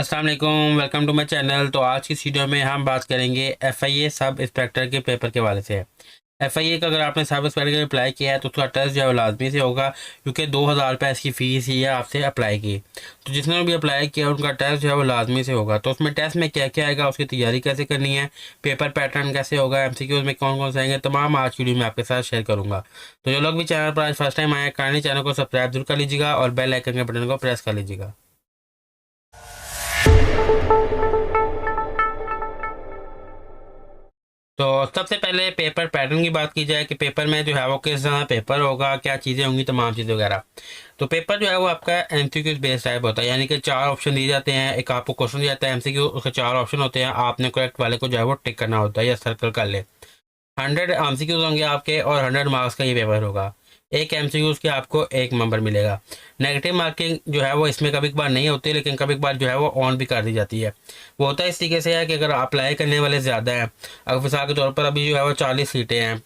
अस्सलाम वालेकुम, welcome to my channel. तो आज की इस वीडियो में हम बात करेंगे एफआईए सब इंस्पेक्टर के पेपर के हवाले से। एफआईए का अगर आपने सब इंस्पेक्टर के अप्लाई किया है तो उसका टेस्ट जो है वो लाजमी से होगा, क्योंकि 2000 रुपये इसकी फ़ीस ही है आपसे अप्लाई की। तो जिसने भी अप्लाई किया उनका टेस्ट जो है वो लाजमी से होगा। तो उसमें टेस्ट में क्या क्या आएगा, उसकी तैयारी कैसे करनी है, पेपर पैटर्न कैसे होगा, एमसीक्यूज में कौन कौन से आएंगे, तमाम आज की वीडियो में आपके साथ शेयर करूँगा। तो जो लोग भी चैनल पर आज फर्स्ट टाइम आए, काइंडली चैनल को सब्सक्राइब जरूर कर लीजिएगा और बेल आइकन के बटन को प्रेस कर लीजिएगा। तो सबसे पहले पेपर पैटर्न की बात की जाए कि पेपर में जो है वो किस तरह पेपर होगा, क्या चीज़ें होंगी, तमाम चीज़ें वगैरह। तो पेपर जो है वो आपका एमसीक्यू बेस्ड टाइप होता है, यानी कि 4 ऑप्शन दिए जाते हैं। एक आपको क्वेश्चन दिया जाता है एमसीक्यू, उसके 4 ऑप्शन होते हैं, आपने करेक्ट वाले को जो है वो टिक करना होता है या सर्कल कर ले। 100 एमसीक्यूज होंगे आपके और 100 मार्क्स का ये पेपर होगा। एक एमसीक्यूज के आपको 1 नंबर मिलेगा। नेगेटिव मार्किंग जो है वो इसमें कभी कभार नहीं होती, लेकिन कभी कभार जो है वो ऑन भी कर दी जाती है। वो होता है इस तरीके से है कि अगर अप्लाई करने वाले ज़्यादा हैं, अगर मिसाल के तौर पर अभी जो है वो 40 सीटें हैं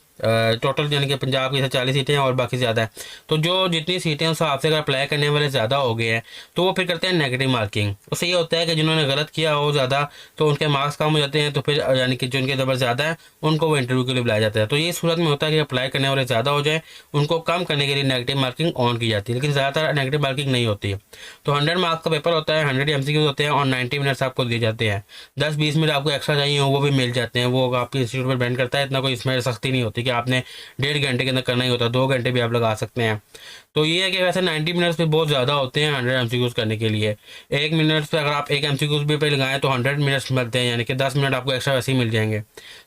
टोटल, यानी कि पंजाब की 40 सीटें हैं और बाकी ज़्यादा है, तो जो जितनी सीटें उस हिसाब से अगर अप्लाई करने वाले ज़्यादा हो गए हैं तो वो फिर करते हैं नेगेटिव मार्किंग। उससे ये होता है कि जिन्होंने गलत किया हो ज़्यादा तो उनके मार्क्स कम हो जाते हैं, तो फिर यानी कि जो उनके नंबर ज़्यादा है उनको वो इंटरव्यू के लिए बुलाया जाता है। तो ये सूरत में होता है कि अप्लाई करने वाले ज़्यादा हो जाए, उनको कम करने के लिए नेगेटिव मार्किंग ऑन की जाती है, लेकिन ज़्यादातर नेगेटिव मार्किंग नहीं होती है। तो 100 मार्क्स का पेपर होता है, 100 एमसीक्यूज होते हैं और 90 मिनट्स आपको दिए जाते हैं। 10-20 मिनट आपको एक्स्ट्रा चाहिए हो वो भी मिल जाते हैं, वो आपके इंस्टीट्यूट पर डिपेंड करता है। इतना कोई इसमें सख्ती नहीं होती कि आपने 1.5 घंटे के अंदर करना ही होता है, 2 घंटे भी आप लगा सकते हैं। तो ये है कि वैसे 90 मिनट्स पे बहुत ज़्यादा होते हैं 100 एमसीक्यूज करने के लिए। 1 मिनट पे अगर आप एक एमसीक्यूज भी पे लगाएं तो 100 मिनट्स मिलते हैं, यानी कि 10 मिनट आपको एक्स्ट्रा वैसे ही मिल जाएंगे।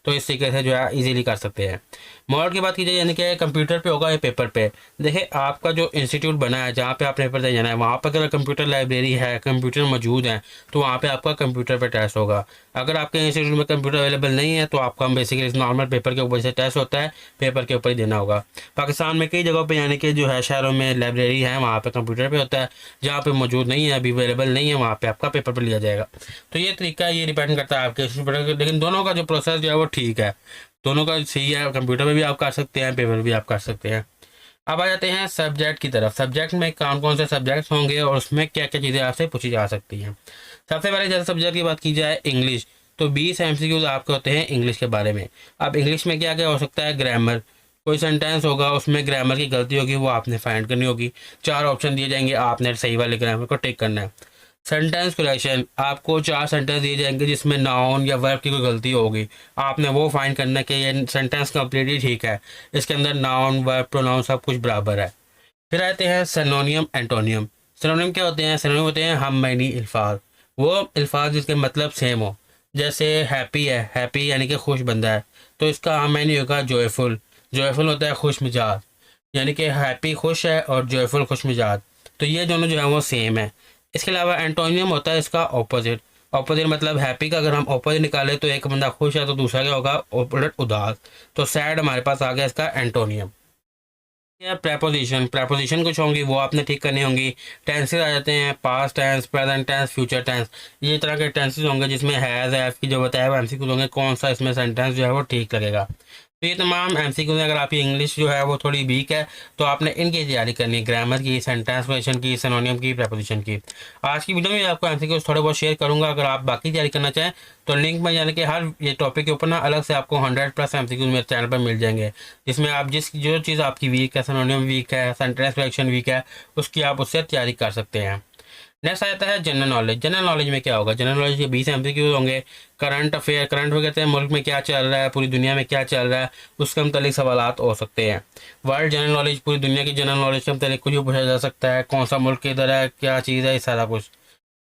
तो इस तरीके से जो है इजीली कर सकते हैं। मोड की बात की जाए, यानी कि कंप्यूटर पे होगा या पेपर पे। देखिए आपका जो इंस्टीट्यूट बना है जहाँ पे आपने पेपर दे जाना है, वहाँ पर अगर कंप्यूटर लाइब्रेरी है, कंप्यूटर मौजूद है, तो वहाँ पे आपका कंप्यूटर पे टेस्ट होगा। अगर आपके इंस्टीट्यूट में कंप्यूटर अवेलेबल नहीं है तो आपका बेसिकली नॉर्मल पेपर के ऊपर से टेस्ट होता है, पेपर के ऊपर ही देना होगा। पाकिस्तान में कई जगहों पे यानी कि जो है शहरों में लाइब्रेरी है, वहाँ पे कंप्यूटर पे होता है। जहाँ पे मौजूद नहीं है, अभी अवेलेबल नहीं है, वहाँ पे आपका पेपर पे लिया जाएगा। तो ये तरीका ये डिपेंड करता है आपके इंस्टीट्यूट पर, लेकिन दोनों का जो प्रोसेस जो है वो ठीक है, दोनों का सही है। कंप्यूटर में भी आप कर सकते हैं, पेपर भी आप कर सकते हैं। अब आ जाते हैं सब्जेक्ट की तरफ। सब्जेक्ट में कौन कौन से सब्जेक्ट्स होंगे और उसमें क्या क्या चीज़ें आपसे पूछी जा सकती हैं। सबसे पहले जैसे सब्जेक्ट की बात की जाए इंग्लिश, तो 20 एमसीक्यूज आपके होते हैं इंग्लिश के बारे में। अब इंग्लिश में क्या क्या हो सकता है, ग्रामर, कोई सेंटेंस होगा उसमें ग्रामर की गलती होगी वो आपने फाइंड करनी होगी। 4 ऑप्शन दिए जाएंगे, आपने सही वाले ग्रामर को टिक करना है। सेंटेंस करेक्शन, आपको 4 सेंटेंस दिए जाएंगे जिसमें नाउन या वर्ब की कोई गलती होगी, आपने वो फाइंड करना है कि ये सेंटेंस कंप्लीटली ठीक है, इसके अंदर नाउन वर्ब प्रोनाउन सब कुछ बराबर है। फिर आते हैं सिनोनियम एंटोनियम। सिनोनियम क्या होते हैं, सिनोनियम होते हैं हम मैनी अल्फाज, वो अल्फाज जिसके मतलब सेम हो। जैसे हैप्पी है, हैप्पी यानी कि खुश बंदा है, तो इसका हम मैनी होगा जॉयफुल। जॉयफुल होता है खुश मिजाज, यानी कि हैप्पी खुश है और जॉयफुल खुश मिजाज। तो ये दोनों जो है वो सेम है। इसके अलावा एंटोनियम होता है इसका ऑपोजिट। ऑपोजिट मतलब हैप्पी का अगर हम ऑपोजिट निकाले तो एक बंदा खुश है तो दूसरा क्या होगा, ऑपोजिट उदास। तो सैड हमारे पास आ गया इसका एंटोनियम। या प्रेपोजिशन, प्रेपोजिशन कुछ होंगी वो आपने ठीक करनी होंगी। टेंसेस आ जाते हैं, past tense, present tense, future tense. ये तरह के टेंसेस होंगे जिसमें हैज़ हैव की जो बताया हुआ एमसीक्यू होंगे, कौन सा इसमें सेंटेंस जो है वो ठीक लगेगा। तो ये तमाम एमसीक्यू में अगर आपकी इंग्लिश जो है वो थोड़ी वीक है तो आपने इनकी तैयारी करनी है, ग्रामर की, सेंटेंस फॉर्मेशन की, सिनोनियम की, प्रेपोजिशन की। आज की वीडियो में आपको एमसीक्यू थोड़े बहुत शेयर करूंगा। अगर आप बाकी तैयारी करना चाहें तो लिंक में जाने के हर ये टॉपिक के ऊपर ना अलग से आपको 100+ एमसीक्यू मेरे चैनल पर मिल जाएंगे, जिसमें आप जो चीज़ आपकी वीक है, सिनोनियम वीक है, सेंटेंस करेक्शन वीक है, उसकी आप उससे तैयारी कर सकते हैं। नेक्स्ट आता है जनरल नॉलेज। जनरल नॉलेज में क्या होगा, जनरल नॉलेज के 20 एमसीक्यूज होंगे। करंट अफेयर, करंट अफेयर कहते हैं मुल्क में क्या चल रहा है, पूरी दुनिया में क्या चल रहा है, उसके मतलब सवालात हो सकते हैं। वर्ल्ड जनरल नॉलेज, पूरी दुनिया की जनरल नॉलेज के मतलब कुछ भी पूछा जा सकता है, कौन सा मुल्क किधर है, क्या चीज़ है, ये सारा कुछ।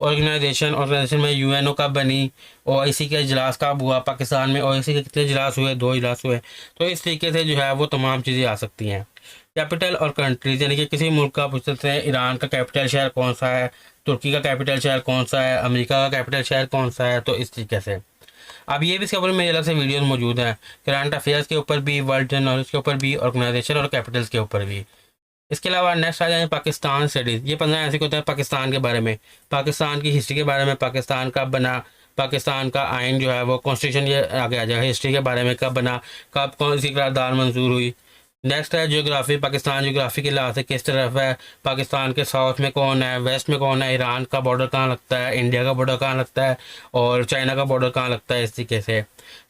ऑर्गेनाइजेशन, ऑर्गेनाइजेशन में यूएनओ कब बनी, ओआईसी के इजलास कब हुआ, पाकिस्तान में ओआईसी के कितने इजलास हुए, 2 इजलास हुए। तो इस तरीके से जो है वो तमाम चीज़ें आ सकती हैं। कैपिटल और कंट्रीज, यानी कि किसी मुल्क का पूछ सकते हैं ईरान का कैपिटल शहर कौन सा है, तुर्की का कैपिटल शहर कौन सा है, अमेरिका का कैपिटल शहर कौन सा है। तो इस तरीके से अब ये भी इसके ऊपर मेरे अलग से वीडियोस मौजूद हैं, करंट अफेयर्स के ऊपर भी, वर्ल्ड जनरल नॉलेज के ऊपर भी, ऑर्गेनाइजेशन और कैपिटल्स के ऊपर भी। इसके अलावा नेक्स्ट आ जाए पाकिस्तान स्टडीज़। ये 15 ऐसे होता है पाकिस्तान के बारे में, पाकिस्तान की हिस्ट्री के बारे में, पाकिस्तान कब बना, पाकिस्तान का आइन जो है वो कॉन्स्टिट्यूशन, ये आगे आ जाएगा। हिस्ट्री के बारे में कब बना, कब कौन सी करारदाद मंजूर हुई, नेक्स्ट है ज्योग्राफी, पाकिस्तान ज्योग्राफी के लिहाज से किस तरफ है, पाकिस्तान के साउथ में कौन है, वेस्ट में कौन है, ईरान का बॉर्डर कहाँ लगता है, इंडिया का बॉर्डर कहाँ लगता है और चाइना का बॉर्डर कहाँ लगता है, इस तरीके से।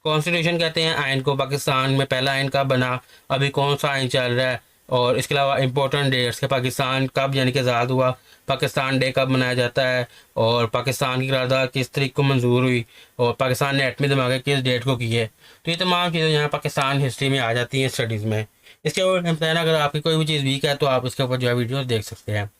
कॉन्स्टिट्यूशन कहते हैं आइन को, पाकिस्तान में पहला आइन कब बना, अभी कौन सा आइन चल रहा है। और इसके अलावा इंपॉर्टेंट डेट्स के पाकिस्तान कब यानी कि आज़ाद हुआ, पाकिस्तान डे कब मनाया जाता है, और पाकिस्तान की करारदाद किस तरीक को मंजूर हुई, और पाकिस्तान ने एटमी धमाके किस डेट को किए। तो ये तमाम चीज़ें यहाँ पाकिस्तान हिस्ट्री में आ जाती हैं स्टडीज़ में। इसके ऊपर बताना, अगर आपकी कोई भी चीज़ वीक है तो आप इसके ऊपर जो है वीडियो देख सकते हैं।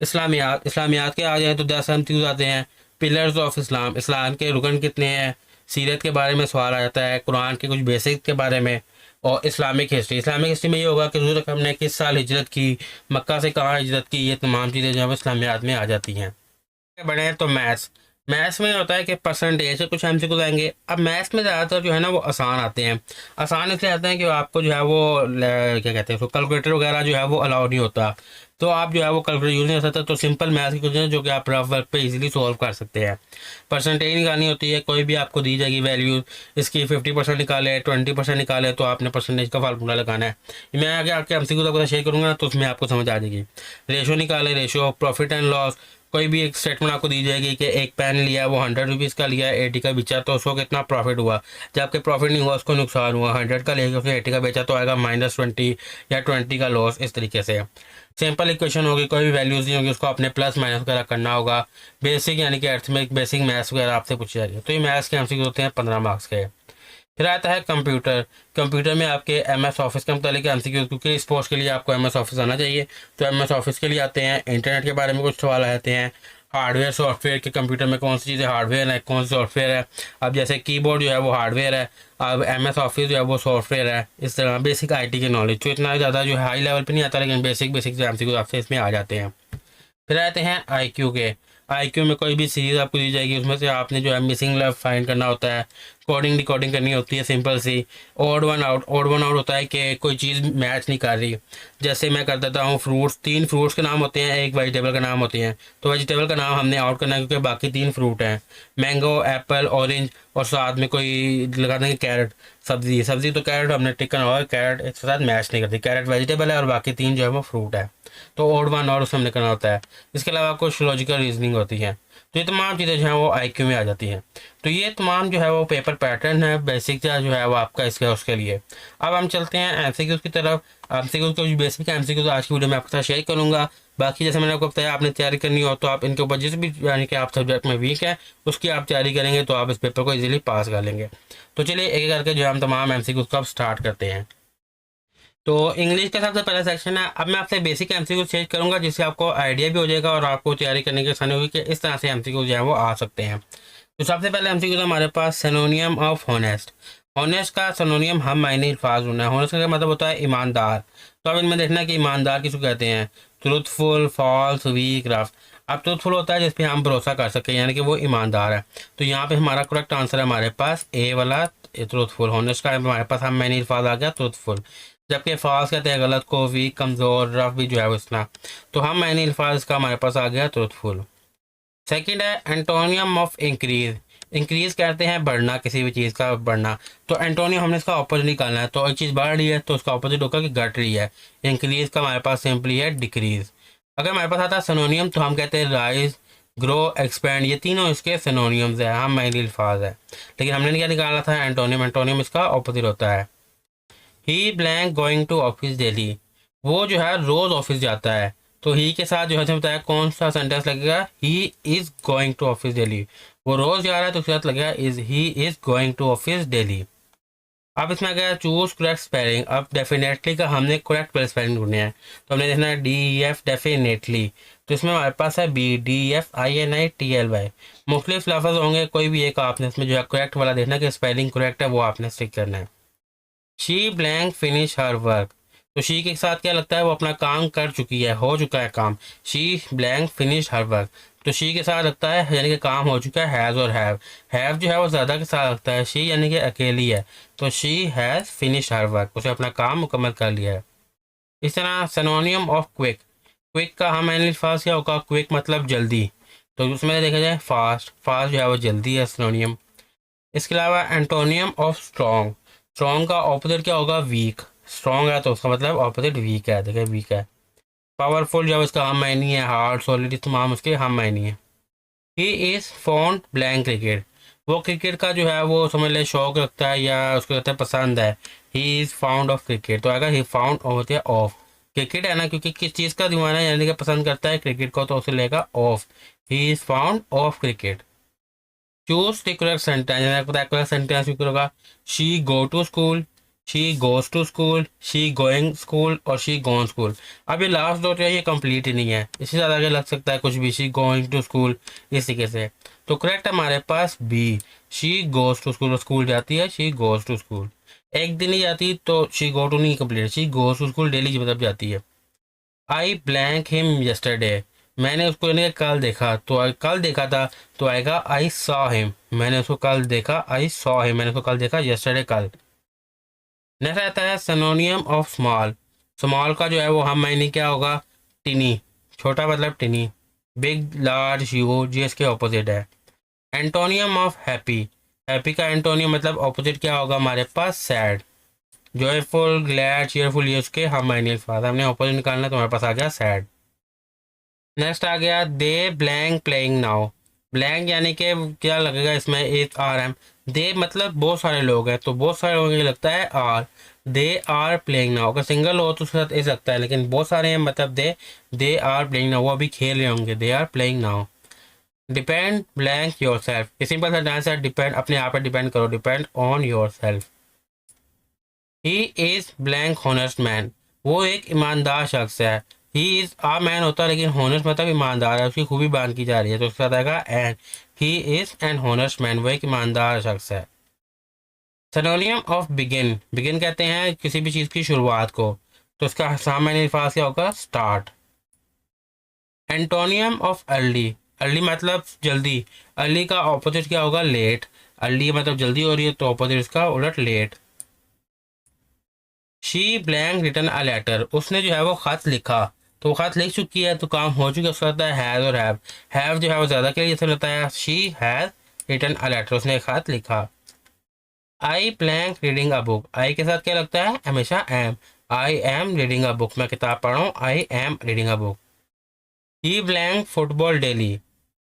इस्लामियात के आ जाए तो 10 अहम चीज़ आते हैं। पिलर्स ऑफ इस्लाम, इस्लाम के रुकन कितने हैं, सीरत के बारे में सवाल आ जाता है, कुरान के कुछ बेसिक के बारे में, और इस्लामिक हिस्ट्री में ये होगा कि हज़रत अकरम ने किस साल हिजरत की, मक्का से कहाँ हिजरत की, ये तमाम चीज़ें जो है इस्लामियात में आ जाती हैं। बड़े हैं तो मैथ्स में होता है कि परसेंटेज से कुछ एमसीक्यूज आएंगे। अब मैथ्स में ज़्यादातर जो है ना वो आसान आते हैं। आसान इसलिए आते हैं कि आपको जो है वो क्या कहते हैं, कैलकुलेटर वगैरह जो है वो अलाउ नहीं होता, तो आप जो है वो कैलकुलेटर यूज़ नहीं कर सकते। तो सिंपल मैथ्स की क्वेश्चन जो कि आप रफ वर्क पे इजीली सॉल्व कर सकते हैं। परसेंटेज निकालनी होती है, कोई भी आपको दी जाएगी वैल्यू, इसकी 50% निकाले, 20% निकाले, तो आपने परसेंटेज का फार्मूला लगाना है। मैं आगे आपके एमसीक्यू आपको शेयर करूँगा तो उसमें आपको समझ आ जाएगी। रेशो निकाले, रेशो प्रॉफिट एंड लॉस, कोई भी एक स्टेटमेंट आपको दी जाएगी कि एक पेन लिया वो 100 रुपीज़ का लिया, 80 का बेचा, तो उसको कितना प्रॉफिट हुआ, जबकि प्रॉफिट नहीं हुआ उसको नुकसान हुआ। 100 का लेके उसने 80 का बेचा तो आएगा -20 या 20 का लॉस। इस तरीके से सिंपल इक्वेशन होगी, कोई भी वैल्यूज नहीं होगी, उसको अपने प्लस माइनस वगैरह करना होगा। बेसिक यानी कि अर्थमेटिक बेसिक मैथ्स वगैरह आपसे पूछी जाएगी। तो ये मैथ्स के एमसीक्यू होते हैं 15 मार्क्स के। फिर आता है कंप्यूटर में आपके एमएस ऑफिस के मतलब एमसीक्यू, क्योंकि इस पोस्ट के लिए आपको एमएस ऑफिस आना चाहिए, तो एमएस ऑफिस के लिए आते हैं। इंटरनेट के बारे में कुछ सवाल आते हैं। हार्डवेयर सॉफ्टवेयर के कंप्यूटर में कौन सी चीज़ें हार्डवेयर है, कौन सी सॉफ्टवेयर है। अब जैसे कीबोर्ड जो है वो हार्डवेयर है, अब एमएस ऑफिस जो है वो सॉफ्टवेयर है। इस तरह बेसिक आईटी की नॉलेज तो इतना ज़्यादा जो हाई लेवल पे नहीं आता, लेकिन बेसिक जो एमसीक्यू आपसे इसमें आ जाते हैं। फिर आते हैं आईक्यू के। आईक्यू में कोई भी सीरीज आपको दी जाएगी, उसमें से आपने जो है मिसिंग लेफ्ट फाइंड करना होता है, कोडिंग डिकोडिंग करनी होती है सिंपल सी। ऑड वन आउट होता है कि कोई चीज़ मैच नहीं कर रही। जैसे मैं कर देता हूँ फ्रूट्स, 3 फ्रूट्स के नाम होते हैं, एक वेजिटेबल का नाम होते हैं, तो वेजिटेबल का नाम हमने आउट करना है क्योंकि बाकी 3 फ्रूट हैं, मैंगो, एप्पल, ऑरेंज, और साथ में कोई लगा देंगे कैरेट, सब्जी तो कैरेट हमने टिक करना होगा, कैरेट एक साथ मैच नहीं करती, कैरेट वेजिटेबल है और बाकी 3 जो है वो फ्रूट है, तो ऑड वन और उसमें करना होता है। इसके अलावा कुछ लॉजिकल रीजनिंग होती है। तो ये तमाम चीज़ें जो हैं वो आईक्यू में आ जाती हैं। तो ये तमाम जो है वो पेपर पैटर्न है बेसिक जो है वो आपका इसके उसके लिए। अब हम चलते हैं एमसीक्यूज़ की तरफ। एमसीक्यूज़ को बेसिक एमसीक्यूज़ आज की वीडियो में आपके साथ शेयर करूँगा। बाकी जैसे मैंने आपको बताया, आपने तैयारी करनी हो तो आप इनके ऊपर जिस भी यानी कि आप सब्जेक्ट में वीक है उसकी आप तैयारी करेंगे तो आप इस पेपर को इजीली पास कर लेंगे। तो चलिए एक एक करके जो है हम तमाम एमसीक्यूज़ को अब स्टार्ट करते हैं। तो इंग्लिश का सबसे पहला सेक्शन है। अब मैं आपसे बेसिक एमसीक्यू चेंज करूंगा जिससे आपको आइडिया भी हो जाएगा और आपको तैयारी करने की आसानी होगी कि इस तरह से एमसीक्यू जो है वो आ सकते हैं। तो सबसे पहले एमसीक्यू हमारे पास सिनोनियम ऑफ हॉनेस्ट। हॉनेस्ट का सिनोनियम हम मायने अल्फाज होना है। हॉनेस्ट का मतलब होता है ईमानदार। तो अब इनमें देखना कि ईमानदार किसको कहते हैं। Truthful, false, weak, rough. अब ट्रूथफुल होता है जिस पे हम भरोसा कर सकें यानी कि वो ईमानदार है। तो यहाँ पे हमारा करेक्ट आंसर है हमारे पास ए वाला ट्रूथफुल। हॉनेस्ट का हमारे पास हम मायने अल्फाज आ गया ट्रूथफुल। जबकि फाल्स कहते हैं गलत को, वीक कमज़ोर, रफ भी जो है वो इतना। तो हम मैंने अल्फाज का हमारे पास आ गया ट्रूथफुल। सेकंड है एंटोनियम ऑफ इंक्रीज। इंक्रीज कहते हैं बढ़ना, किसी भी चीज़ का बढ़ना। तो एंटोनियम हमने इसका ऑपोजिट निकालना है। तो एक चीज़ बढ़ रही है तो उसका ऑपोजिट होगा कि घट रही है। इंक्रीज का हमारे पास सिंपली है डिक्रीज। अगर हमारे पास आता है सिनोनियम तो हम कहते हैं राइज, ग्रो, एक्सपेंड। ये तीनों इसके सिनोनियम्स है, हम मैंने अल्फाज है। लेकिन हमने क्या निकालना था एंटोनियम। एंटोनियम इसका ऑपोजिट होता है। He blank going to office daily. वो जो है रोज ऑफिस जाता है। तो ही के साथ जो है बताया कौन सा सेंटेंस लगेगा, he is going to office daily. वो रोज जा रहा है तो उसके साथ लगेगा is he is going to office daily. अब इसमें गया चूज करेक्ट स्पेलिंग। अब डेफिनेटली का हमने करेक्ट स्पेलिंग ढूंढना है तो हमने देखना है DEF डेफिनेटली। तो इसमें हमारे पास है BDFINITLY। मुख्तलिफ लफ्ज होंगे, कोई भी एक आपने इसमें जो है करेक्ट वाला देखना कि स्पेलिंग करेक्ट है वो आपने स्टिक करना है। She blank finish her work. तो शी के साथ क्या लगता है वो अपना काम कर चुकी है, हो चुका है काम। She blank finish her work. तो शी के साथ लगता है यानी कि काम हो चुका है हैज़ और हैव जो है वो ज़्यादा के साथ लगता है। शी यानी कि अकेली है तो she has finish her work, उसे अपना काम मुकम्मल कर लिया है। इस तरह सिनोनियम ऑफ क्विक। क्विक का हम अल्फाज क्या होगा, क्विक मतलब जल्दी। तो उसमें देखा जाए फास्ट, फास्ट जो है वो जल्दी है सिनोनियम। इसके अलावा एंटोनियम ऑफ स्ट्रॉन्ग। स्ट्रॉन्ग का ऑपोजिट क्या होगा वीक। स्ट्रॉन्ग है तो उसका मतलब ऑपोजिट वीक है। देखिए वीक है। पावरफुल जो है उसका हम मायनी है, हार्ड सॉलिड तमाम उसके हम मायनी है। He is fond blank cricket, वो क्रिकेट का जो है वो समझ ले शौक रखता है या उसको कहते हैं पसंद है। ही इज़ फाउंड ऑफ क्रिकेट, तो अगर ही फाउंड होती है ऑफ क्रिकेट है ना, क्योंकि किस चीज़ का दीवाना है यानी कि पसंद करता है क्रिकेट को, तो उसे लेगा off. He is found of cricket. Choose the correct sentence, पता है करेक्ट सेंटेंस भी होगा। She go to school, she goes to school, she going school और शी गोन स्कूल। अब ये लास्ट दो जो है ये कंप्लीट ही नहीं है, इससे ज़्यादा आगे लग सकता है कुछ भी, शी गोइंग टू स्कूल इस तरीके से। तो करेक्ट हमारे पास B, she goes to school, school जाती है, शी गोज टू स्कूल। एक दिन ही जाती तो शी गो टू नहीं complete, she goes to school daily मतलब जाती है। आई ब्लैंक हिम यस्टरडे, मैंने उसको यानी कि कल देखा, तो कल देखा था तो आएगा आई सॉ हिम, मैंने उसको कल देखा, आई सॉ हिम, मैंने उसको कल देखा, यस्टरडे कल। नेक्स्ट आता है सिनोनियम ऑफ स्मॉल, स्मॉल का जो है वो हम मायने क्या होगा, टिनी, छोटा मतलब टिनी। बिग लार्ज ह्यूज ये इसके ऑपोजिट है। एंटोनियम ऑफ हैप्पी, हैप्पी का एंटोनियम मतलब ऑपोजिट क्या होगा हमारे पास, सैड। जॉयफुल ग्लैड चीयरफुल ये उसके हम मायने अल्फाज, हमने ऑपोजिट निकालना तो हमारे पास आ गया सैड। नेक्स्ट आ गया दे ब्लैंक प्लेइंग नाउ, ब्लैंक यानी कि क्या लगेगा इसमें, एक आर एम। दे मतलब बहुत सारे लोग हैं, तो बहुत सारे लोगों को लगता है are, they are playing now. अगर सिंगल हो तो उसके साथ ए सकता है, लेकिन बहुत सारे हैं मतलब दे आर प्लेइंग नाउ, वो अभी खेल रहे होंगे, they are playing now. Depend blank yourself, ये सिंपल सा डांस है, डिपेंड अपने आप पर डिपेंड करो, depend on yourself. He is blank honest man, वो एक ईमानदार शख्स है। ही इज आ मैन होता है लेकिन हॉनेस्ट मतलब ईमानदार है, उसकी खूबी बयान की जा रही है तो उसका आएगा and. He is an honest man, वो एक ईमानदार शख्स है। सिनोनियम ऑफ बिगिन, बिगिन कहते हैं किसी भी चीज़ की शुरुआत को, तो उसका सामान्य अल्फाज क्या होगा, start. Antonym of early, early मतलब जल्दी, अर्ली का ऑपोजिट क्या होगा, लेट। अर्ली मतलब जल्दी हो रही है तो ऑपोजिट इसका उलट late. She blank return a letter, उसने जो है वो खत लिखा, तो वो खत लिख चुकी है तो काम हो चुका है, उसका होता है हैज़ और हैव जो है वो ज़्यादा के लिए जैसे होता है, she has written a letter, उसने एक खत लिखा। I blank reading a book, I के साथ क्या लगता है हमेशा am, I am reading a book, मैं किताब पढ़ रहा हूँ, I am reading a book. He blank football daily,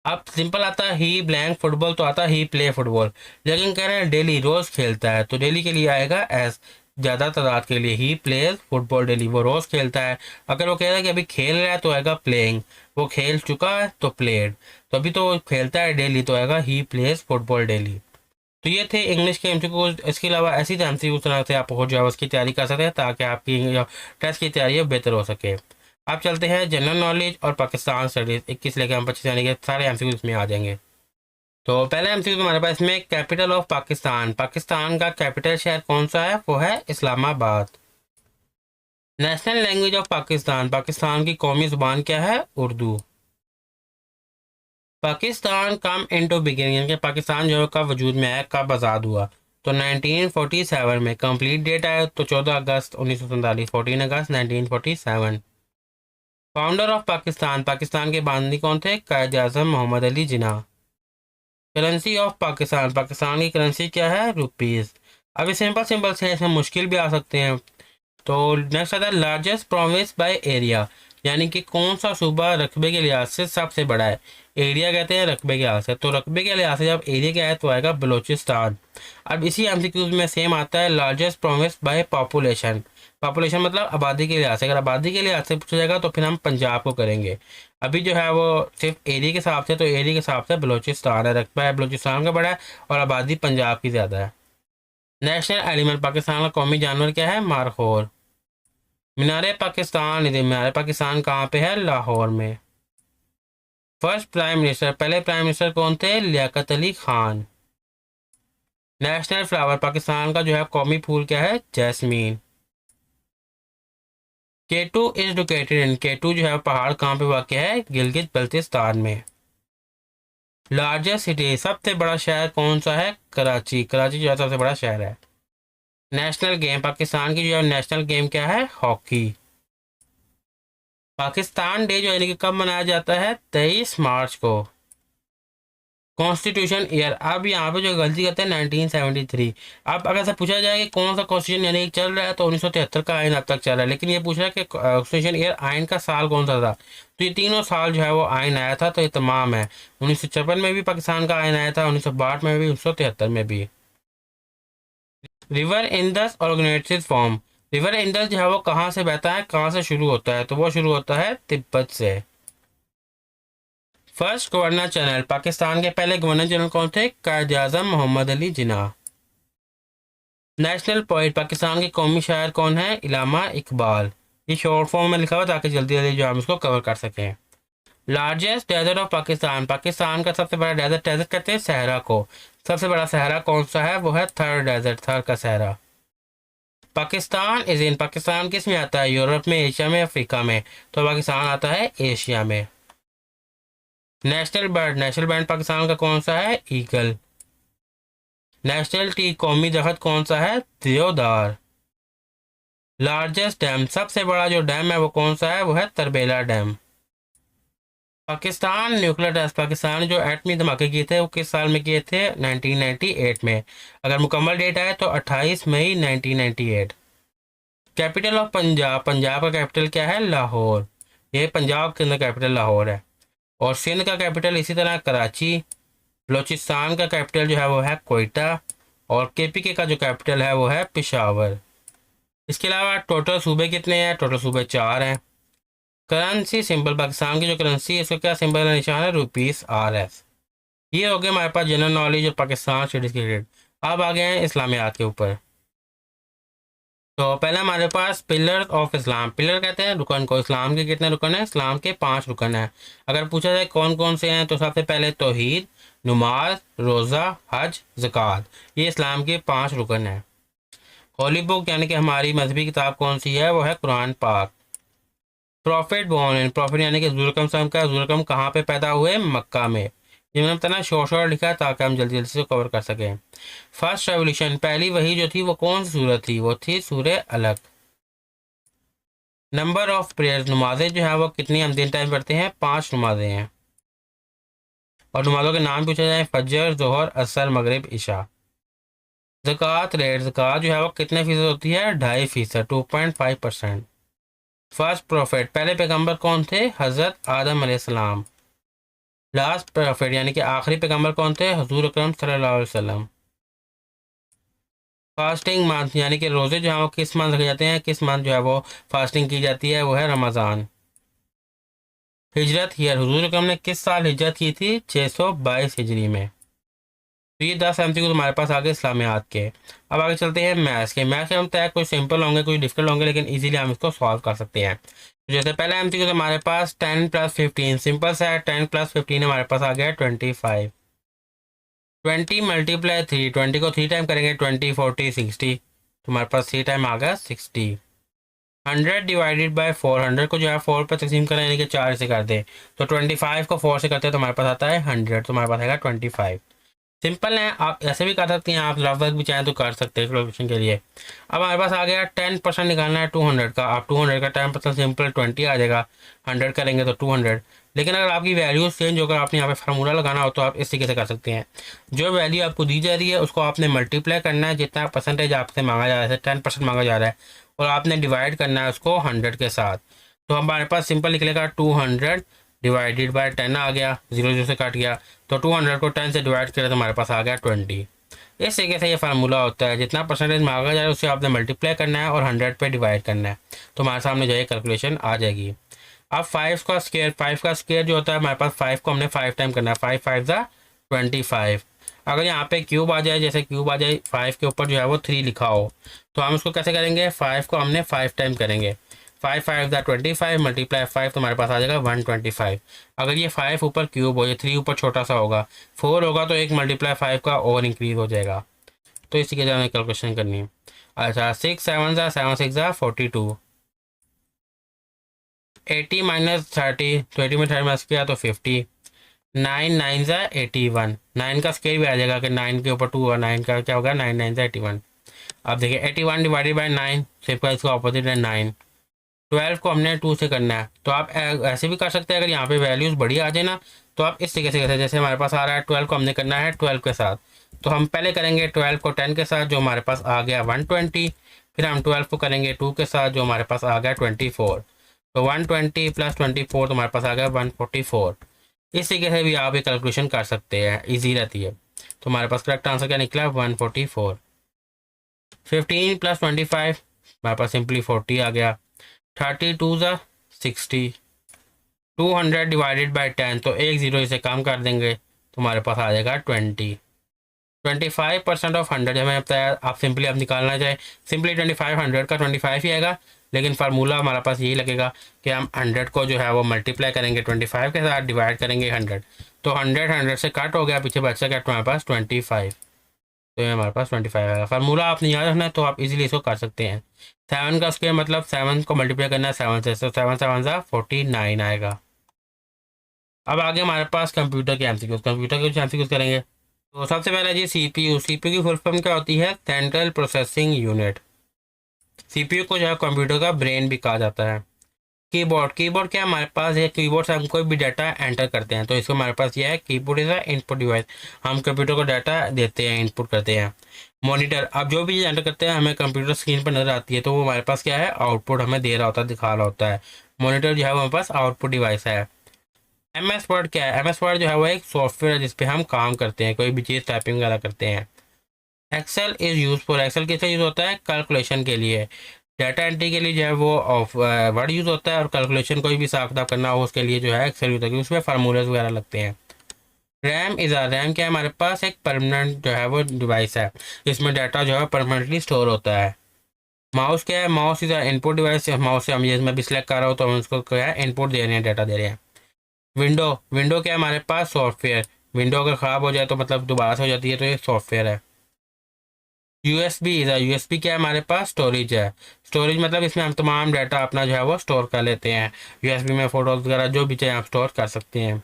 अब सिंपल आता है ही ब्लैंक फुटबॉल तो आता है ही प्ले फुटबॉल, लेकिन कह रहे हैं डेली रोज खेलता है, तो डेली के लिए आएगा एस, ज्यादा तादाद के लिए ही प्लेज फुटबॉल डेली, वो रोज खेलता है। अगर वो कह रहा है कि अभी खेल रहा है तो आएगा प्लेइंग, वो खेल चुका है तो प्लेड, तो अभी तो वो खेलता है डेली तो आएगा ही प्लेज फुटबॉल डेली। तो ये थे इंग्लिश के एमसीक्यू, इसके अलावा ऐसी एमसीक्यू तरह से आप हो जाए उसकी तैयारी कर सकते हैं ताकि आपकी टेस्ट की तैयारी बेहतर हो सके। आप चलते हैं जनरल नॉलेज और पाकिस्तान स्टडीज 21 लेकर हम 25 यानी कि सारे एमसीक्यू इसमें आ जाएंगे। तो पहले एमसीक्यू हमारे पास इसमें कैपिटल ऑफ पाकिस्तान, पाकिस्तान का कैपिटल शहर कौन सा है, वो है Islamabad. National language of Pakistan, Pakistan की कौमी जुबान क्या है, Urdu. Pakistan come into beginning, कि पाकिस्तान जो है कब वजूद में आया, कब आज़ाद हुआ, तो 1947 में। कंप्लीट डेट आया तो 14 अगस्त 1947, 14 अगस्त 1947। फाउंडर ऑफ पाकिस्तान, पाकिस्तान के बानी कौन थे, कायद आज़म मोहम्मद अली जिन्ना। करेंसी ऑफ पाकिस्तान, पाकिस्तान की करेंसी क्या है, रुपीज़। अभी सिंपल सिंपल से ऐसे मुश्किल भी आ सकते हैं। तो नेक्स्ट आता है लार्जेस्ट प्रोविंस बाय एरिया, यानी कि कौन सा सूबा रकबे के लिहाज से सबसे बड़ा है। एरिया कहते हैं रकबे के लिहाज से, तो रकबे के लिहाज से जब एरिया क्या है तो आएगा बलूचिस्तान। अब इसी एमसीक्यूज में सेम आता है largest province by population, population मतलब आबादी के लिहाज से, अगर आबादी के लिहाज से पूछा जाएगा तो फिर हम पंजाब को करेंगे। अभी जो है वो सिर्फ एरिया के हिसाब से, तो एरिया के हिसाब से बलूचिस्तान है, रकबा है बलूचिस्तान का बड़ा है और आबादी पंजाब की ज़्यादा है। नेशनल एनिमल, पाकिस्तान का कौमी जानवर क्या है, मारखोर। मीनार पाकिस्तान, मीनार पाकिस्तान कहाँ पे है, लाहौर में। फर्स्ट प्राइम मिनिस्टर, पहले प्राइम मिनिस्टर कौन थे, लियाकत अली खान। नेशनल फ्लावर, पाकिस्तान का जो है कौमी फूल क्या है, जैस्मीन। केटू इज लोकेटेड इन, केटू जो है पहाड़ कहाँ पे वाक़ है, गिलगित बल्तिस्तान में। लार्जेस्ट सिटी, सबसे बड़ा शहर कौन सा है, कराची, कराची जो है सबसे बड़ा शहर है। नेशनल गेम, पाकिस्तान की जो है नेशनल गेम क्या है, हॉकी। पाकिस्तान डे जो है कि कब मनाया जाता है, 23 मार्च को। कॉन्स्टिट्यूशन ईयर, अब यहाँ पे जो गलती करते हैं 1973। अब अगर से पूछा जाए कि कौन सा कॉन्स्टिट्यूशन यानी कि चल रहा है, तो 1973 का आयन अब तक चल रहा है, लेकिन ये पूछ रहा है कि कॉन्स्टिट्यूशन ईयर आयन का साल कौन सा था। तो ये तीनों साल जो है वो आयन आया था, तो ये तमाम है। 1956 में भी पाकिस्तान का आयन आया था, 1962 में भी, 1973 में भी। River Indus organization form, river Indus जो है वो कहाँ से बहता है, कहाँ से शुरू होता है, तो वो शुरू होता है तिब्बत से। फर्स्ट गवर्नर जनरल, पाकिस्तान के पहले गवर्नर जनरल कौन थे, कायद आजम मोहम्मद अली जिन्ना। नेशनल पोइट, पाकिस्तान के कौमी शायर कौन है, इलामा इकबाल। ये शॉर्ट फॉर्म में लिखा हुआ ताकि जल्दी जल्दी जो हम इसको कवर कर सकें। Largest desert of Pakistan, Pakistan का सबसे बड़ा डेजर्ट, डेजर्ट कहते हैं सहरा को। सबसे बड़ा सहरा कौन सा है, वो है थर डेजर्ट, थर का सहरा। पाकिस्तान इज इन, पाकिस्तान किस में आता है, यूरोप में, एशिया में, अफ्रीका में, तो पाकिस्तान आता है एशिया में। National bird, national bird Pakistan का कौन सा है, ईगल। नेशनल टी, कौमी दरख्त कौन सा है, देवदार। लार्जेस्ट डैम, सबसे बड़ा जो डैम है वो कौन सा है, वो है Tarbela dam. Pakistan nuclear test, Pakistan ने जो एटमी धमाके किए थे वो किस साल में किए थे, 1998 में। अगर मुकम्मल डेट आए तो 28 मई 1998। कैपिटल ऑफ पंजाब, पंजाब का कैपिटल क्या है, लाहौर। ये पंजाब के अंदर कैपिटल लाहौर है। और सिंध का कैपिटल इसी तरह कराची। बलोचिस्तान का कैपिटल जो है वो है कोयटा। और केपीके का जो कैपिटल है वो है पेशावर। इसके अलावा टोटल सूबे कितने हैं, टोटल सूबे 4 हैं। करेंसी सिंबल, पाकिस्तान की जो करेंसी है इसका क्या सिंबल है, निशान है, ₹RS। ये हो गया हमारे पास जनरल नॉलेज और पाकिस्तान स्टडीज के रिलेटेड। अब आ गए हैं इस्लामियात के ऊपर। तो पहले हमारे पास पिलर ऑफ इस्लाम, पिलर कहते हैं रुकन को। इस्लाम के कितने रुकन हैं, इस्लाम के 5 रुकन हैं। अगर पूछा जाए कौन कौन से हैं, तो सबसे पहले तौहीद, नमाज, रोज़ा, हज, ज़कात, ये इस्लाम के 5 रुकन हैं। होली बुक यानी कि हमारी मजहबी किताब कौन सी है, वो है कुरान पाक। प्रॉफिट बोर्न इन, प्रॉफिट यानी कि जुलकम साहब का, जुलकम कहाँ पे पैदा हुए, मक्का में। ये मैंने बताना शॉर्ट शॉर्ट लिखा है ताकि हम जल्दी जल्दी से कवर कर सकें। फर्स्ट रेवोल्यूशन, पहली वही जो थी वो कौन सी सूरत थी, वो थी सूरह अलग। नंबर ऑफ प्रेयर्स, नमाजें जो है वो कितनी हम दिन टाइम पढ़ते हैं, 5 नमाजें हैं। और नमाजों के नाम पूछा जाए, फजर, जोहर, असर, मगरिब, इशा। ज़कात रेट, ज़कात जो है वो कितने फीसद होती है, 2.5%, 2.5%। फर्स्ट प्रॉफिट, पहले पैगंबर कौन थे, हज़रत आदम अलैहिस्सलाम। लास्ट प्रॉफिट यानी कि आखिरी पैगंबर कौन थे, हुजूर अकरम सल्लल्लाहु अलैहि वसल्लम। फास्टिंग मंथ यानी कि रोज़े जो है वो किस मंथ रखे जाते हैं, किस मंथ जो है वो फास्टिंग की जाती है, वो है रमज़ान। हिजरत ईयर, हुजूर अकरम ने किस साल हिजरत की थी, 622 हिजरी में। तो ये 10 MCQ तुम्हारे पास आगे इस्लामियात के। अब आगे चलते हैं मैथ्स के। मैथ्स के हम तय कुछ सिंपल होंगे कुछ डिफिकल्ट होंगे, लेकिन इजीली हम इसको सॉल्व कर सकते हैं। तो जैसे पहला MCQ हमारे पास 10 + 15, सिंपल सा है, 10 + 15 हमारे पास आ गया 25। 20 × 3, 20 को 3 टाइम करेंगे, 20, 40, 60, तुम्हारे पास 3 टाइम आ गया 60। 100 डिवाइडेड बाय 4, 100 को जो है 4 पर तकसीम करें यानी कि 4 से कर दें, तो 25 को 4 से करते हैं तो हमारे पास आता है 100, तो हमारे पास आएगा 25। सिंपल है, आप ऐसे भी कर सकते हैं, आप रफ वर्क भी चाहें तो कर सकते हैं कैलकुलेशन के लिए। अब हमारे पास आ गया 10% निकालना है 200 का। आप 200 का 10% सिंपल 20 आ जाएगा, 100 करेंगे तो 200। लेकिन अगर आपकी वैल्यूज चेंज होकर आपने यहाँ पे फार्मूला लगाना हो तो आप इस तरीके से कर सकते हैं। जो वैल्यू आपको दी जा रही है उसको आपने मल्टीप्लाई करना है, जितना परसेंटेज आपसे मांगा जा रहा है, 10% मांगा जा रहा है, और आपने डिवाइड करना है उसको 100 के साथ। तो हमारे पास सिंपल निकलेगा 200 डिवाइडेड बाय 10 आ गया, 0 0 से कट गया, तो 200 को 10 से डिवाइड किया तो हमारे पास आ गया 20। इस तरीके से ये फार्मूला होता है, जितना परसेंटेज मांगा जाए उससे आपने मल्टीप्लाई करना है और 100 पे डिवाइड करना है, तो हमारे सामने जो है कैलकुलेशन आ जाएगी। अब 5 का स्क्वायर, 5 का स्क्वायर जो होता है हमारे पास 5 को हमने 5 टाइम करना है, 5 5 ज़ा 25। अगर यहाँ पे क्यूब आ जाए, जैसे क्यूब आ जाए 5 के ऊपर जो है वो 3 लिखा हो, तो हम उसको कैसे करेंगे, 5 को हमने 5 टाइम करेंगे, 5 5 ज़ा 25 मल्टीप्लाई 5 तो हमारे पास आ जाएगा 125। अगर ये 5 ऊपर क्यूब हो, ये 3 ऊपर छोटा सा होगा, 4 होगा तो एक मल्टीप्लाई 5 का और इंक्रीज हो जाएगा। तो इसी के लिए हमें कैलकुलेशन करनी है। अच्छा 6 7 ज़ा 7 6 ज़ा 42, 80 - 30, तो 80 में 30 माइनस किया तो 50, 9 9 ज़ा 81, 9 का स्केयर भी आ जाएगा कि 9 के ऊपर 2 होगा, 9 का क्या होगा, 9 9 ज़ा 81। अब देखिए 81 डिवाइडेड बाई 9, सिर्फ का इसका ऑपोजिट है 9, 12 को हमने 2 से करना है, तो आप ऐसे भी कर सकते हैं। अगर यहाँ पे वैल्यूज़ बड़ी आ जाए ना, तो आप इस तरीके से करते हैं, जैसे हमारे पास आ रहा है 12 को हमने करना है 12 के साथ, तो हम पहले करेंगे 12 को 10 के साथ, जो हमारे पास आ गया 120। फिर हम 12 को करेंगे 2 के साथ, जो हमारे पास आ गया 24। तो 120 + 24 तो हमारे पास आ गया 144। इस तरीके से भी आप ये कैलकुलेशन कर सकते हैं, ईजी रहती है। तो हमारे पास करेक्ट आंसर क्या निकला, 144। 15 + 25 हमारे पास सिंपली 40 आ गया। 32 ज़ा 60। 200 डिवाइडेड बाई 10, तो एक ज़ीरो इसे कम कर देंगे तो हमारे पास आ जाएगा 20। 25% ऑफ 100 हमें बताया, आप सिंपली आप निकालना चाहे सिंपली 25 100 का 25 ही आएगा, लेकिन फार्मूला हमारे पास यही लगेगा कि हम 100 को जो है वो मल्टीप्लाई करेंगे 25 के साथ, डिवाइड करेंगे 100, तो 100 से कट हो गया, पीछे बचा क्या हमारे पास 25, तो ये हमारे पास 25 आएगा। फार्मूला आपने याद रखना है, तो आप इजीली इसको कर सकते हैं। 7 का स्क्वायर मतलब 7 को मल्टीप्लाई करना है 7 से, तो 7 7 ज़ा 49 आएगा। अब आगे हमारे पास कंप्यूटर के एमसीक्यूज, कंप्यूटर के कुछ एमसीक्यूज करेंगे। तो सबसे पहले जी सीपीयू, सीपीयू की फुल फॉर्म क्या होती है, सेंट्रल प्रोसेसिंग यूनिट। सीपीयू को जो है कंप्यूटर का ब्रेन भी कहा जाता है। कीबोर्ड, कीबोर्ड क्या है हमारे पास, ये कीबोर्ड से हम कोई भी डाटा एंटर करते हैं, तो इसको हमारे पास यह है keyboard is a input device, हम कंप्यूटर को डाटा देते हैं, इनपुट करते हैं। मॉनिटर, अब जो भी चीज़ एंटर करते हैं हमें कंप्यूटर स्क्रीन पर नजर आती है, तो वो हमारे पास क्या है, आउटपुट हमें दे रहा होता है, दिखा रहा होता है। मॉनिटर जो है वो हमारे पास आउटपुट डिवाइस है। एम एस वर्ड क्या है, एम एस वर्ड जो है वो एक सॉफ्टवेयर है जिसपे हम काम करते हैं, कोई भी चीज़ टाइपिंग वगैरह करते हैं। Excel is use for, Excel किस लिए यूज़ होता है, कैलकुलेशन के लिए। डाटा एंट्री के लिए जो है वो वर्ड यूज़ होता है, और कैलकुलेशन कोई भी हिसाब किताब करना हो उसके लिए जो है एक्सेल यूज़ होता है, उसमें फार्मूलाज वगैरह लगते हैं। रैम इज़ रैम क्या है हमारे पास, एक परमानेंट जो है वो डिवाइस है, जिसमें डाटा जो है परमानेंटली स्टोर होता है। माउस क्या है, mouse is input device, mouse से हम ये मैं भी सिलेक्ट कर रहा हूँ तो हम उसको क्या है इनपुट दे रहे हैं, डाटा दे रहे हैं। विंडो, विंडो क्या है हमारे पास, सॉफ्टवेयर। विंडो अगर ख़राब हो जाए तो मतलब दोबारा से हो जाती है, तो ये सॉफ्टवेयर है। यूएसबी इधर, यूएसबी क्या है हमारे पास, स्टोरेज है। स्टोरेज मतलब इसमें हम तमाम डाटा अपना जो है वो स्टोर कर लेते हैं, यूएसबी में फोटोज वगैरह जो भी चाहिए आप स्टोर कर सकते हैं।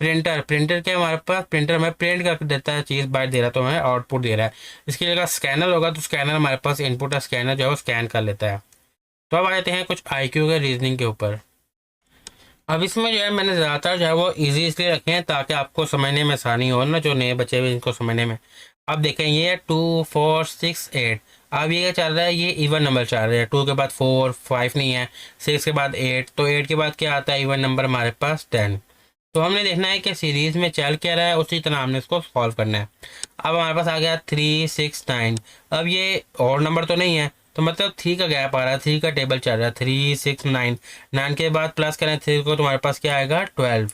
प्रिंटर, प्रिंटर क्या है हमारे पास, प्रिंटर हमें प्रिंट कर देता है चीज़, बाहर दे रहा है तो हमें आउटपुट दे रहा है। इसकी जगह स्कैनर होगा, तो स्कैनर हमारे पास इनपुट है, स्कैनर जो है वो स्कैन कर लेता है। तो अब आ जाते हैं कुछ आईक्यू के रीजनिंग के ऊपर। अब इसमें जो है मैंने ज़्यादातर जो है वो इजी इसलिए रखे हैं ताकि आपको समझने में आसानी हो ना, जो नए बच्चे हुए इनको समझने में। अब देखें ये 2 4 6 8, अब ये क्या चल रहा है, ये इवन नंबर चल रहे हैं। 2 के बाद 4 5 नहीं है, 6 के बाद 8, तो 8 के बाद क्या आता है, इवन नंबर हमारे पास 10। तो हमने देखना है कि सीरीज़ में चल क्या रहा है, उसी तरह हमने इसको सॉल्व करना है। अब हमारे पास आ गया 3 6 9, अब ये और नंबर तो नहीं है, तो मतलब 3 का गैप आ रहा है, 3 का टेबल चल रहा है, 3 6 9, 9 के बाद प्लस करें 3 को, तुम्हारे पास क्या आएगा 12।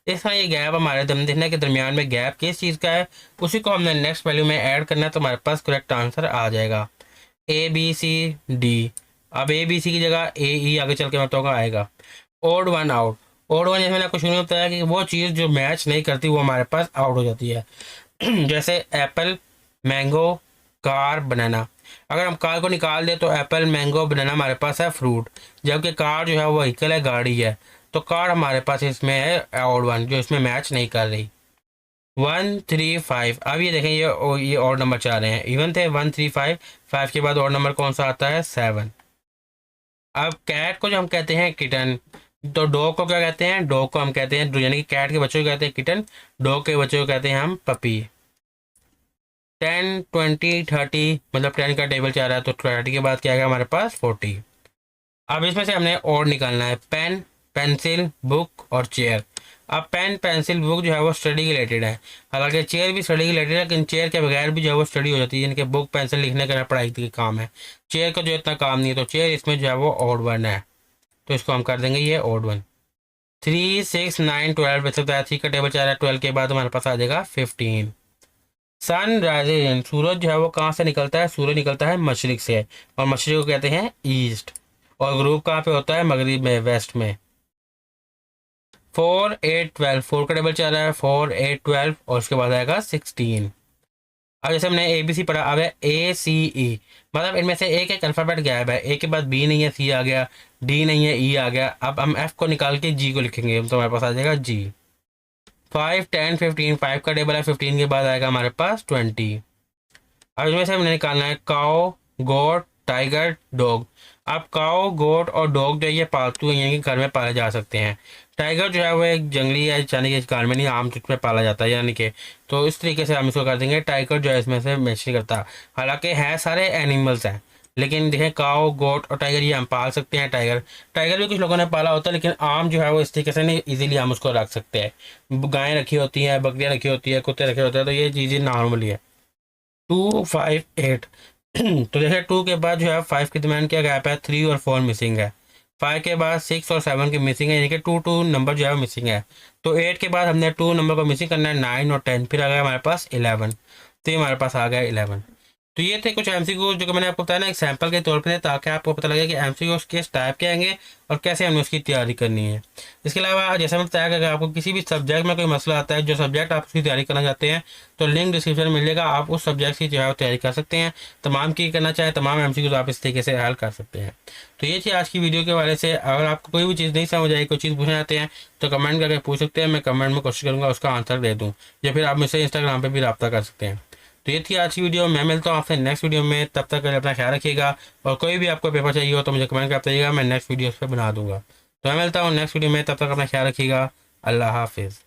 इस तरह ये गैप हमारे देखना है कि दरमियान में गैप किस चीज़ का है, उसी को हमने नेक्स्ट वैल्यू में ऐड करना है, तो हमारे पास करेक्ट आंसर आ जाएगा ABCD। अब ABC की जगह AE आगे चल के मतलब आएगा। Odd one out, odd one जैसे मैंने आपको शुरू में बताया कि वो चीज़ जो मैच नहीं करती वो हमारे पास आउट हो जाती है। जैसे एप्पल, मैंगो, कार, बनाना। अगर हम कार को निकाल दें तो एप्पल, मैंगो, बनाना हमारे पास है फ्रूट, जबकि कार जो है वो व्हीकल है, गाड़ी है, तो कार हमारे पास इसमें है ऑड वन, जो इसमें मैच नहीं कर रही। 1 3 5, अब ये देखें ये ऑड नंबर चाह रहे हैं, इवन थे 1 3 5, 5 के बाद ऑड नंबर कौन सा आता है 7। अब कैट को जो हम कहते हैं किटन, तो डॉग को क्या कहते हैं, डॉग को हम कहते हैं यानी कि कैट के बच्चों को कहते हैं किटन, डॉग के बच्चों को कहते हैं हम पपी। 10 20 30 मतलब 10 का टेबल चाह रहा है, तो 30 के बाद क्या आएगा हमारे पास 40। अब इसमें से हमने और निकालना है, पेन, पेंसिल, बुक और चेयर। अब पेन पेंसिल बुक जो है वो स्टडी के रिलेटेड है, हालांकि चेयर भी स्टडी के रिलेटेड है, लेकिन चेयर के बगैर भी जो है वो स्टडी हो जाती है, जिनके बुक पेंसिल लिखने का पढ़ाई का काम है, चेयर का जो इतना काम नहीं है, तो चेयर इसमें जो है वो ऑड वन है, तो इसको हम कर देंगे ये ऑड वन। 3 6 9 12 वैसे बताया, 3 का टेबल चाह रहा है, 12 के बाद हमारे पास आ जाएगा 15। सन राइजिंग, सूरज जो है वो कहाँ से निकलता है, सूरज निकलता है मशरिक से, और मशरिक को कहते हैं ईस्ट, और ग्रुप कहाँ पे होता है, मगरिब में, वेस्ट में। 4 8 12, 4 का टेबल चल रहा है, 4 8 12, और उसके बाद आएगा 16। अब जैसे हमने ABC पढ़ा, अब है ACE, मतलब इनमें से एक एक अल्फ़ाबेट गायब है, A के बाद B नहीं है, C आ गया, D नहीं है, E आ गया। अब हम F को निकाल के G को लिखेंगे, तो हमारे पास आ जाएगा G। 5 10 15, 5 का टेबल है, 15 के बाद आएगा हमारे पास 20। अब इसमें से हमने निकालना है काओ, गोट, टाइगर, डॉग। अब काओ, गोट और डॉग जो है ये पालतू हैं, यानी कि घर में पाले जा सकते हैं। टाइगर जो है वो एक जंगली है, यानी कि इस घर में नहीं आम चीज पे पाला जाता है, यानी कि तो इस तरीके से हम इसको कर देंगे। टाइगर जो है इसमें से मैच नहीं करता, हालांकि है सारे एनिमल्स हैं, लेकिन देखें काओ, गोट और टाइगर ये हम पाल सकते हैं। टाइगर टाइगर भी कुछ लोगों ने पाला होता है, लेकिन आम जो है वो इस तरीके से नहीं इजीली हम उसको रख सकते हैं। गायें रखी होती हैं, बकरियां रखी होती है, कुत्ते रखे होते हैं, तो ये चीज़ें नॉर्मली है। 2, 5, 8 तो देखिए 2 के बाद जो है 5 के दरमियान क्या गैप है, 3 और 4 मिसिंग है। 5 के बाद 6 और 7 की मिसिंग है, यानी कि 2 नंबर जो है वो मिसिंग है। तो 8 के बाद हमने 2 नंबर को मिसिंग करना है, 9 और 10, फिर आ गया हमारे पास 11। तो ये हमारे पास आ गया 11। तो ये थे कुछ एमसीक्यू जो कि मैंने आपको बताया ना एक सैंपल के तौर पे, ताकि आपको पता लगे कि एमसीक्यू किस टाइप के आएंगे और कैसे हमें उसकी तैयारी करनी है। इसके अलावा जैसे मैंने बताया कि अगर आपको किसी भी सब्जेक्ट में कोई मसला आता है, जो सब्जेक्ट आप उसकी तैयारी करना चाहते हैं, तो लिंक डिस्क्रिप्शन में मिलेगा, आप उस सब्जेक्ट की जो है वो तैयारी कर सकते हैं। तमाम की करना चाहे तमाम एमसीक्यूज आप इस तरीके से हल कर सकते हैं। तो ये थी आज की वीडियो के बारे से। अगर आपको कोई भी चीज़ नहीं समझ आई, कोई चीज़ पूछना चाहते हैं, तो कमेंट करके पूछ सकते हैं, मैं कमेंट में कोशिश करूँगा उसका आंसर दे दूँ, या फिर आप मुझसे इंस्टाग्राम पर भी रब्ता कर सकते हैं। तो ये थी आज की वीडियो, मैं मिलता हूँ आपसे नेक्स्ट वीडियो में, तब तक के लिए अपना ख्याल रखिएगा। और कोई भी आपको पेपर चाहिए हो तो मुझे कमेंट कर बताइएगा, मैं नेक्स्ट वीडियो उस पर बना दूंगा। तो मैं मिलता हूँ नेक्स्ट वीडियो में, तब तक अपना ख्याल रखिएगा। अल्लाह हाफिज़।